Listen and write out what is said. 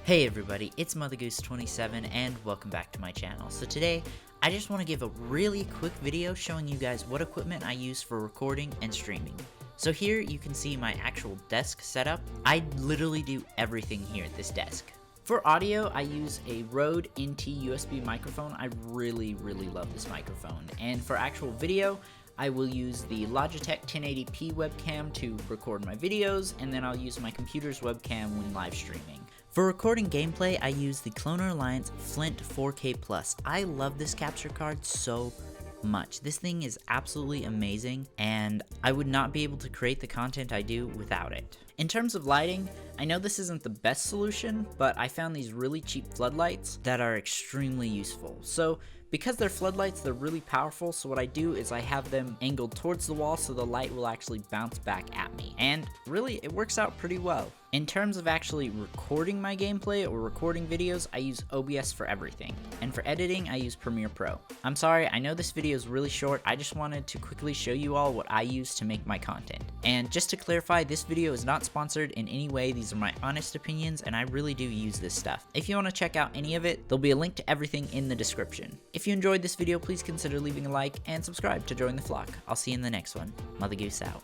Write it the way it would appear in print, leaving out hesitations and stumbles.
Hey everybody, it's MotherGoose27 and welcome back to my channel. So today, I just want to give a really quick video showing you guys what equipment I use for recording and streaming. So here you can see my actual desk setup. I literally do everything here at this desk. For audio, I use a Rode NT USB microphone. I really love this microphone. And for actual video, I will use the Logitech 1080p webcam to record my videos, and then I'll use my computer's webcam when live streaming. For recording gameplay, I use the Cloner Alliance Flint 4K Plus. I love this capture card so much. This thing is absolutely amazing, and I would not be able to create the content I do without it. In terms of lighting, I know this isn't the best solution, but I found these really cheap floodlights that are extremely useful. So because they're floodlights, they're really powerful, so what I do is I have them angled towards the wall so the light will actually bounce back at me. And really, it works out pretty well. In terms of actually recording my gameplay or recording videos, I use OBS for everything. And for editing, I use Premiere Pro. I'm sorry, I know this video is really short, I just wanted to quickly show you all what I use to make my content. And just to clarify, this video is not sponsored in any way, these are my honest opinions and I really do use this stuff. If you want to check out any of it, there'll be a link to everything in the description. If you enjoyed this video, please consider leaving a like and subscribe to join the flock. I'll see you in the next one. Mother Goose out.